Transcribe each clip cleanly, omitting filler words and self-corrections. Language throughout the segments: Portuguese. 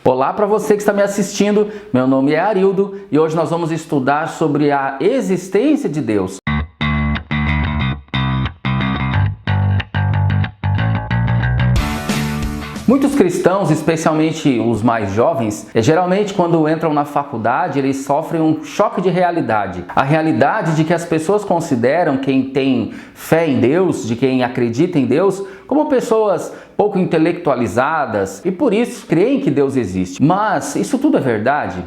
Olá para você que está me assistindo, meu nome é Arildo e hoje nós vamos estudar sobre a existência de Deus. Muitos cristãos, especialmente os mais jovens, geralmente quando entram na faculdade, eles sofrem um choque de realidade. A realidade de que as pessoas consideram quem tem fé em Deus, de quem acredita em Deus, como pessoas pouco intelectualizadas e por isso creem que Deus existe. Mas isso tudo é verdade?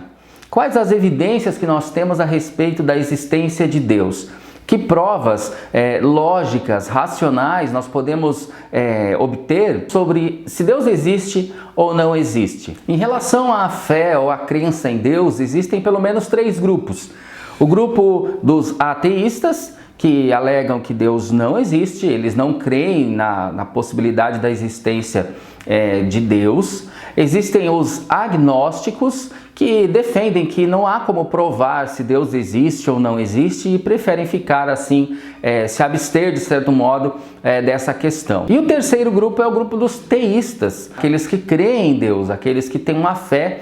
Quais as evidências que nós temos a respeito da existência de Deus? Que provas lógicas, racionais nós podemos obter sobre se Deus existe ou não existe? Em relação à fé ou à crença em Deus, existem pelo menos 3 grupos. O grupo dos ateístas, que alegam que Deus não existe, eles não creem na possibilidade da existência de Deus. Existem os agnósticos, que defendem que não há como provar se Deus existe ou não existe e preferem ficar assim, se abster de certo modo dessa questão. E o terceiro grupo é o grupo dos teístas, aqueles que creem em Deus, aqueles que têm uma fé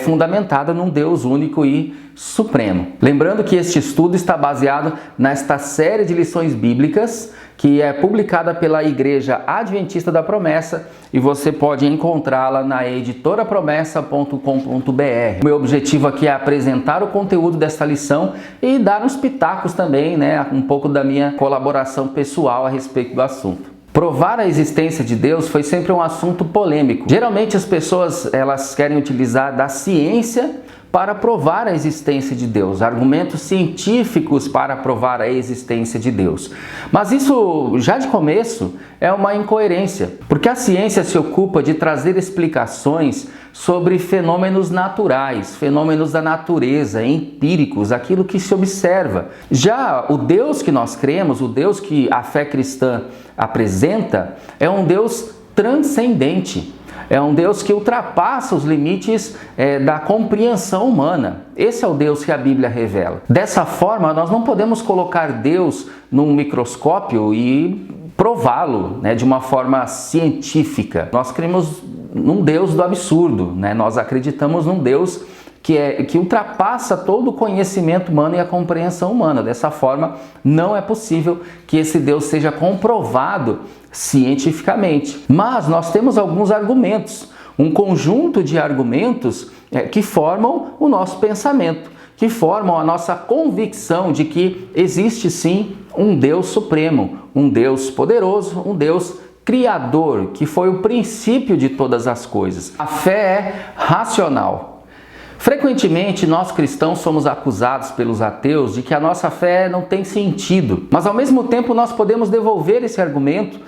fundamentada num Deus único e supremo. Lembrando que este estudo está baseado nesta série de lições bíblicas que é publicada pela Igreja Adventista da Promessa e você pode encontrá-la na editorapromessa.com.br. Meu objetivo aqui é apresentar o conteúdo desta lição e dar uns pitacos também, um pouco da minha colaboração pessoal a respeito do assunto. Provar a existência de Deus foi sempre um assunto polêmico. Geralmente as pessoas elas querem utilizar da ciência para provar a existência de Deus, argumentos científicos para provar a existência de Deus. Mas isso, já de começo, é uma incoerência, porque a ciência se ocupa de trazer explicações sobre fenômenos naturais, fenômenos da natureza, empíricos, aquilo que se observa. Já o Deus que nós cremos, o Deus que a fé cristã apresenta, é um Deus transcendente. É um Deus que ultrapassa os limites da compreensão humana. Esse é o Deus que a Bíblia revela. Dessa forma, nós não podemos colocar Deus num microscópio e prová-lo de uma forma científica. Nós cremos num Deus do absurdo. Nós acreditamos num Deus que ultrapassa todo o conhecimento humano e a compreensão humana. Dessa forma, não é possível que esse Deus seja comprovado cientificamente. Mas nós temos alguns argumentos, um conjunto de argumentos que formam o nosso pensamento, que formam a nossa convicção de que existe sim um Deus supremo, um Deus poderoso, um Deus criador, que foi o princípio de todas as coisas. A fé é racional. Frequentemente, nós cristãos somos acusados pelos ateus de que a nossa fé não tem sentido. Mas, ao mesmo tempo, nós podemos devolver esse argumento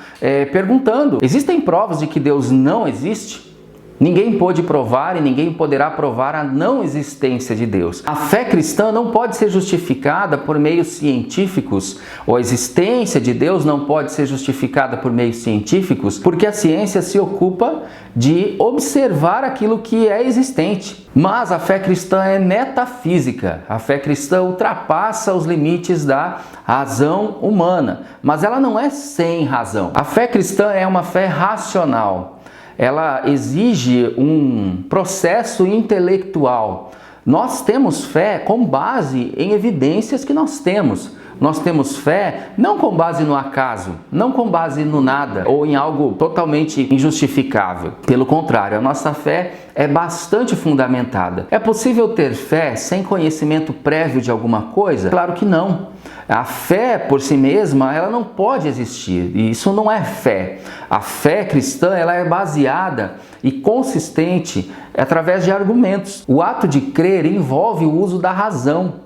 perguntando: existem provas de que Deus não existe? Ninguém pôde provar e ninguém poderá provar a não existência de Deus. A fé cristã não pode ser justificada por meios científicos, ou a existência de Deus não pode ser justificada por meios científicos, porque a ciência se ocupa de observar aquilo que é existente. Mas a fé cristã é metafísica. A fé cristã ultrapassa os limites da razão humana, mas ela não é sem razão. A fé cristã é uma fé racional. Ela exige um processo intelectual. Nós temos fé com base em evidências que nós temos. Nós temos fé não com base no acaso, não com base no nada ou em algo totalmente injustificável. Pelo contrário, a nossa fé é bastante fundamentada. É possível ter fé sem conhecimento prévio de alguma coisa? Claro que não. A fé por si mesma, ela não pode existir, e isso não é fé. A fé cristã, ela é baseada e consistente através de argumentos. O ato de crer envolve o uso da razão.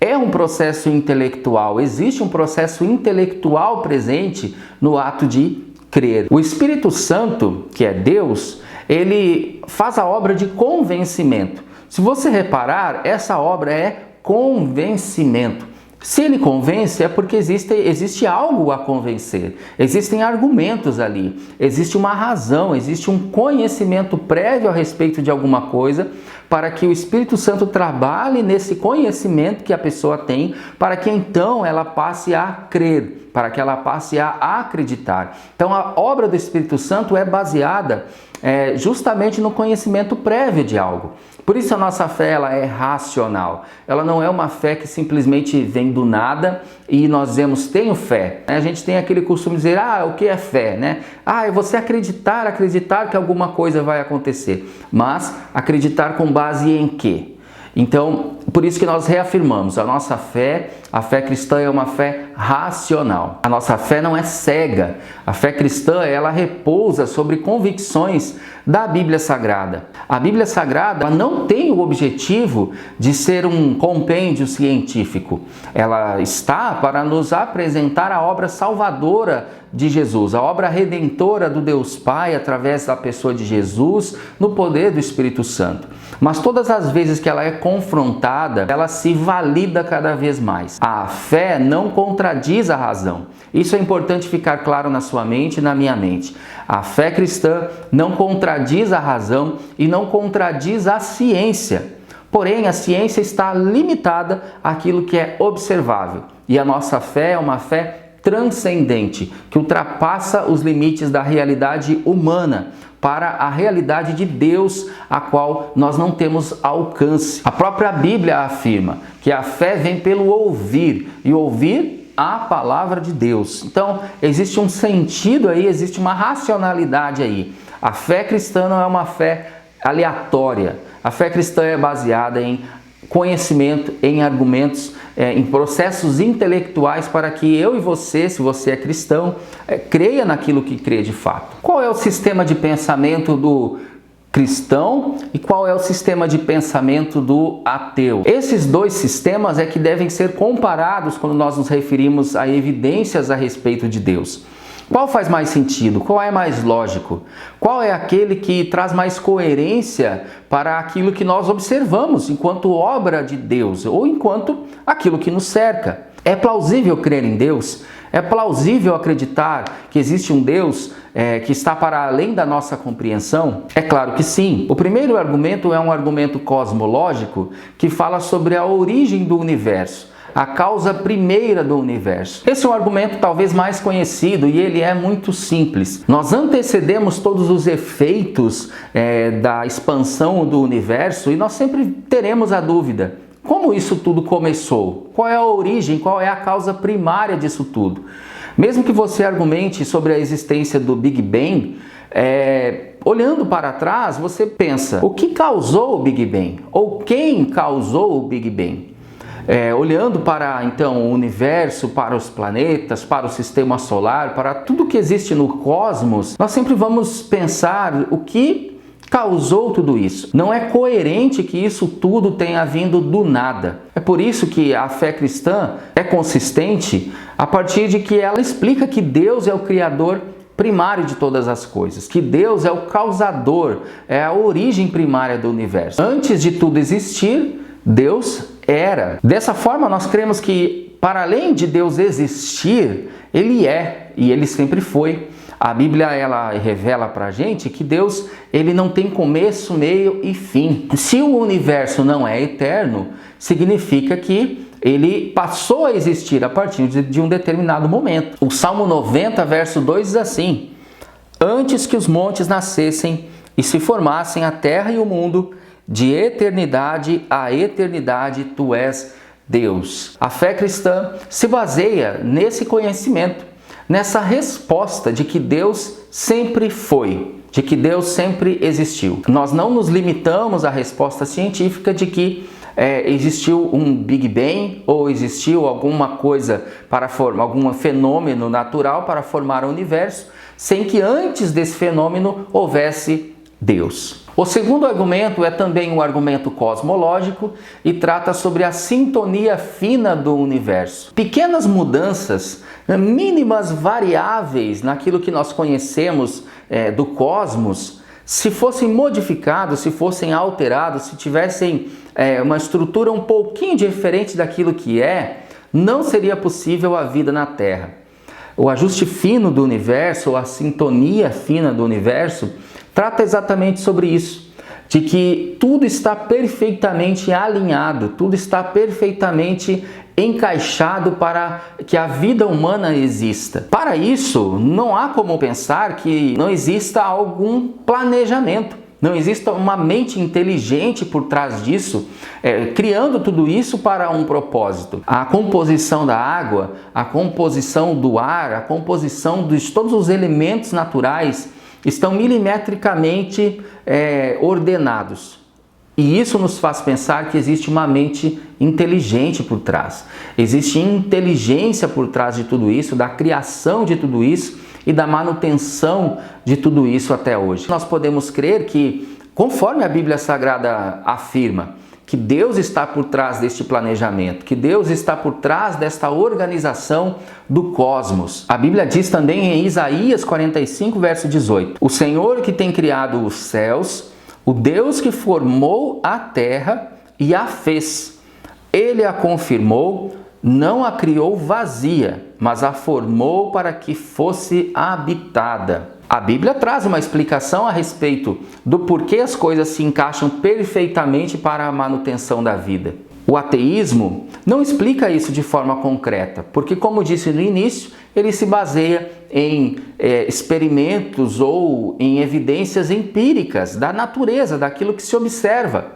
É um processo intelectual, existe um processo intelectual presente no ato de crer. O Espírito Santo, que é Deus, ele faz a obra de convencimento. Se você reparar, essa obra é convencimento. Se ele convence, é porque existe algo a convencer, existem argumentos ali, existe uma razão, existe um conhecimento prévio a respeito de alguma coisa, para que o Espírito Santo trabalhe nesse conhecimento que a pessoa tem, para que então ela passe a crer, para que ela passe a acreditar. Então a obra do Espírito Santo é baseada justamente no conhecimento prévio de algo. Por isso a nossa fé ela é racional. Ela não é uma fé que simplesmente vem do nada e nós dizemos, tenho fé. A gente tem aquele costume de dizer, o que é fé, né? É você acreditar que alguma coisa vai acontecer. Mas acreditar com base em quê? Então, por isso que nós reafirmamos, a fé cristã é uma fé racional. A nossa fé não é cega. A fé cristã, ela repousa sobre convicções da Bíblia Sagrada. A Bíblia Sagrada ela não tem o objetivo de ser um compêndio científico. Ela está para nos apresentar a obra salvadora de Jesus, a obra redentora do Deus Pai através da pessoa de Jesus, no poder do Espírito Santo. Mas todas as vezes que ela é confrontada, ela se valida cada vez mais. A fé não contradiz a razão. Isso é importante ficar claro na sua mente e na minha mente. A fé cristã não contradiz a razão e não contradiz a ciência. Porém, a ciência está limitada àquilo que é observável. E a nossa fé é uma fé transcendente, que ultrapassa os limites da realidade humana para a realidade de Deus, a qual nós não temos alcance. A própria Bíblia afirma que a fé vem pelo ouvir, e ouvir a palavra de Deus. Então, existe um sentido aí, existe uma racionalidade aí. A fé cristã não é uma fé aleatória. A fé cristã é baseada em conhecimento, em argumentos, em processos intelectuais para que eu e você, se você é cristão, creia naquilo que crê de fato. Qual é o sistema de pensamento do cristão e qual é o sistema de pensamento do ateu? Esses dois sistemas é que devem ser comparados quando nós nos referimos a evidências a respeito de Deus. Qual faz mais sentido? Qual é mais lógico? Qual é aquele que traz mais coerência para aquilo que nós observamos enquanto obra de Deus ou enquanto aquilo que nos cerca? É plausível crer em Deus? É plausível acreditar que existe um Deus que está para além da nossa compreensão? É claro que sim. O primeiro argumento é um argumento cosmológico que fala sobre a origem do universo, a causa primeira do universo. Esse é um argumento talvez mais conhecido e ele é muito simples. Nós antecedemos todos os efeitos da expansão do universo e nós sempre teremos a dúvida: como isso tudo começou? Qual é a origem? Qual é a causa primária disso tudo? Mesmo que você argumente sobre a existência do Big Bang, olhando para trás, você pensa: o que causou o Big Bang? Ou quem causou o Big Bang? Olhando para então o universo, para os planetas, para o sistema solar, para tudo que existe no cosmos, nós sempre vamos pensar o que causou tudo isso. Não é coerente que isso tudo tenha vindo do nada. É por isso que a fé cristã é consistente a partir de que ela explica que Deus é o Criador primário de todas as coisas, que Deus é o causador, é a origem primária do universo. Antes de tudo existir, Deus era. Dessa forma, nós cremos que, para além de Deus existir, Ele é e Ele sempre foi. A Bíblia ela revela para a gente que Deus ele não tem começo, meio e fim. Se o universo não é eterno, significa que ele passou a existir a partir de um determinado momento. O Salmo 90, verso 2 diz assim: antes que os montes nascessem e se formassem a terra e o mundo, de eternidade a eternidade, tu és Deus. A fé cristã se baseia nesse conhecimento, nessa resposta de que Deus sempre foi, de que Deus sempre existiu. Nós não nos limitamos à resposta científica de que existiu um Big Bang ou existiu alguma coisa para formar, algum fenômeno natural para formar o universo, sem que antes desse fenômeno houvesse Deus. O segundo argumento é também um argumento cosmológico e trata sobre a sintonia fina do universo. Pequenas mudanças, mínimas variáveis naquilo que nós conhecemos do cosmos, se fossem modificados, se fossem alterados, se tivessem uma estrutura um pouquinho diferente daquilo que não seria possível a vida na Terra. O ajuste fino do universo, ou a sintonia fina do universo, trata exatamente sobre isso, de que tudo está perfeitamente alinhado, tudo está perfeitamente encaixado para que a vida humana exista. Para isso, não há como pensar que não exista algum planejamento, não exista uma mente inteligente por trás disso, criando tudo isso para um propósito. A composição da água, a composição do ar, a composição de todos os elementos naturais estão milimetricamente ordenados. E isso nos faz pensar que existe uma mente inteligente por trás. Existe inteligência por trás de tudo isso, da criação de tudo isso e da manutenção de tudo isso até hoje. Nós podemos crer que, conforme a Bíblia Sagrada afirma, que Deus está por trás deste planejamento, que Deus está por trás desta organização do cosmos. A Bíblia diz também em Isaías 45, verso 18: o Senhor que tem criado os céus, o Deus que formou a terra e a fez. Ele a confirmou, não a criou vazia, mas a formou para que fosse habitada. A Bíblia traz uma explicação a respeito do porquê as coisas se encaixam perfeitamente para a manutenção da vida. O ateísmo não explica isso de forma concreta, porque, como disse no início, ele se baseia em experimentos ou em evidências empíricas da natureza, daquilo que se observa.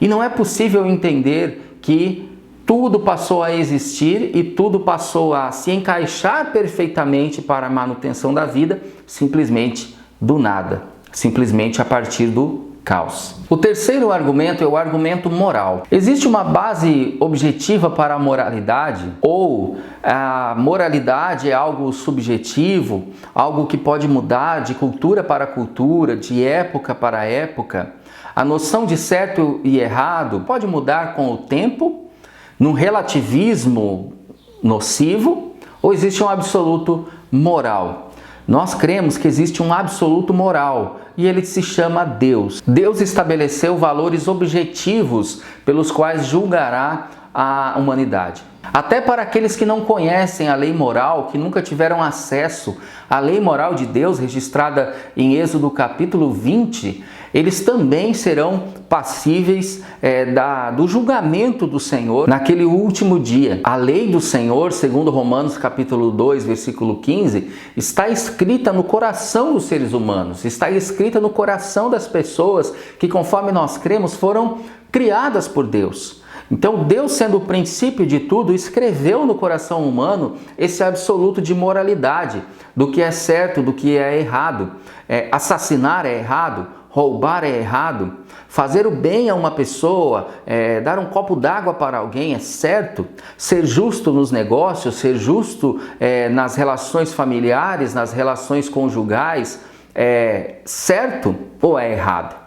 E não é possível entender que tudo passou a existir e tudo passou a se encaixar perfeitamente para a manutenção da vida, simplesmente do nada, simplesmente a partir do caos. O terceiro argumento é o argumento moral. Existe uma base objetiva para a moralidade, ou a moralidade é algo subjetivo, algo que pode mudar de cultura para cultura, de época para época? A noção de certo e errado pode mudar com o tempo, num relativismo nocivo, ou existe um absoluto moral? Nós cremos que existe um absoluto moral e ele se chama Deus. Deus estabeleceu valores objetivos pelos quais julgará a humanidade. Até para aqueles que não conhecem a lei moral, que nunca tiveram acesso à lei moral de Deus registrada em Êxodo capítulo 20, eles também serão passíveis do julgamento do Senhor naquele último dia. A lei do Senhor, segundo Romanos capítulo 2, versículo 15, está escrita no coração dos seres humanos, está escrita no coração das pessoas que, conforme nós cremos, foram criadas por Deus. Então, Deus, sendo o princípio de tudo, escreveu no coração humano esse absoluto de moralidade, do que é certo, do que é errado. Assassinar é errado, roubar é errado, fazer o bem a uma pessoa, dar um copo d'água para alguém é certo, ser justo nos negócios, ser justo nas relações familiares, nas relações conjugais, é certo ou é errado?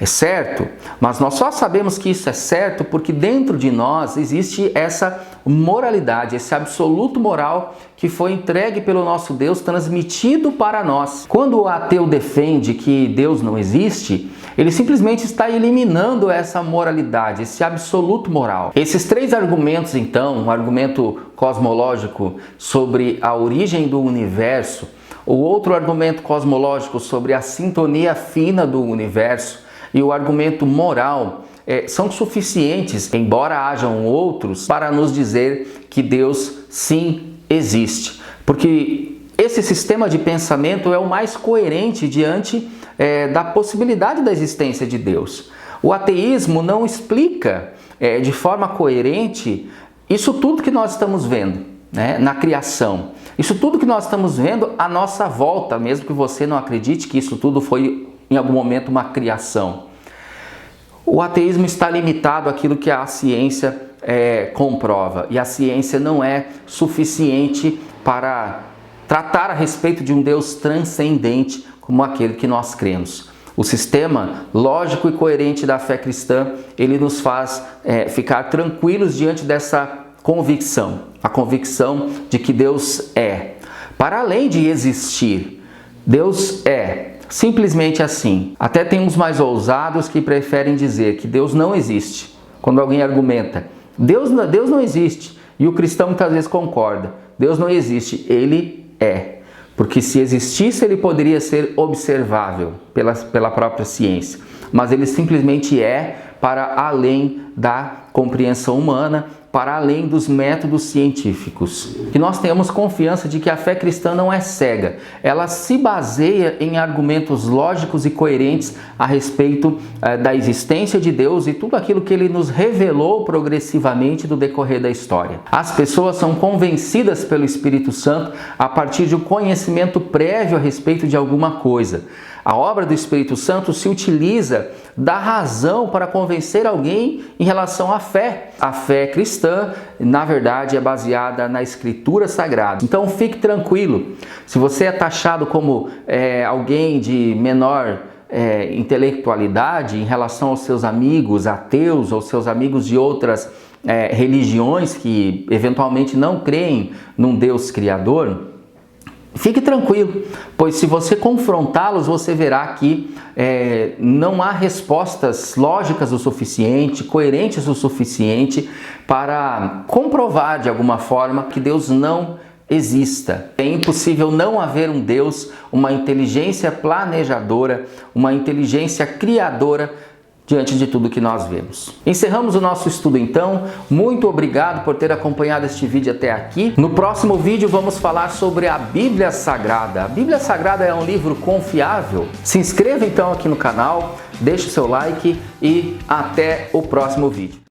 É certo, mas nós só sabemos que isso é certo porque dentro de nós existe essa moralidade, esse absoluto moral que foi entregue pelo nosso Deus, transmitido para nós. Quando o ateu defende que Deus não existe, ele simplesmente está eliminando essa moralidade, esse absoluto moral. Esses três argumentos, então, um argumento cosmológico sobre a origem do universo, o outro argumento cosmológico sobre a sintonia fina do universo, e o argumento moral são suficientes, embora hajam outros, para nos dizer que Deus sim existe. Porque esse sistema de pensamento é o mais coerente diante da possibilidade da existência de Deus. O ateísmo não explica de forma coerente isso tudo que nós estamos vendo, né, na criação. Isso tudo que nós estamos vendo à nossa volta, mesmo que você não acredite que isso tudo foi em algum momento uma criação. O ateísmo está limitado àquilo que a ciência comprova, e a ciência não é suficiente para tratar a respeito de um Deus transcendente como aquele que nós cremos. O sistema lógico e coerente da fé cristã, ele nos faz ficar tranquilos diante dessa convicção, a convicção de que Deus é, para além de existir, Deus é. Simplesmente assim. Até tem uns mais ousados que preferem dizer que Deus não existe. Quando alguém argumenta, Deus não existe, E o cristão muitas vezes concorda. Deus não existe, Ele é. Porque se existisse, Ele poderia ser observável pela própria ciência. Mas Ele simplesmente é para além da compreensão humana, para além dos métodos científicos. Que nós tenhamos confiança de que a fé cristã não é cega. Ela se baseia em argumentos lógicos e coerentes a respeito da existência de Deus e tudo aquilo que Ele nos revelou progressivamente no decorrer da história. As pessoas são convencidas pelo Espírito Santo a partir de um conhecimento prévio a respeito de alguma coisa. A obra do Espírito Santo se utiliza da razão para convencer alguém em relação à fé. A fé cristã, na verdade, é baseada na Escritura Sagrada. Então fique tranquilo, se você é taxado como alguém de menor intelectualidade em relação aos seus amigos ateus ou seus amigos de outras religiões que eventualmente não creem num Deus Criador, fique tranquilo, pois se você confrontá-los, você verá que não há respostas lógicas o suficiente, coerentes o suficiente para comprovar de alguma forma que Deus não exista. É impossível não haver um Deus, uma inteligência planejadora, uma inteligência criadora diante de tudo que nós vemos. Encerramos o nosso estudo então. Muito obrigado por ter acompanhado este vídeo até aqui. No próximo vídeo vamos falar sobre a Bíblia Sagrada. A Bíblia Sagrada é um livro confiável? Se inscreva então aqui no canal, deixe o seu like e até o próximo vídeo.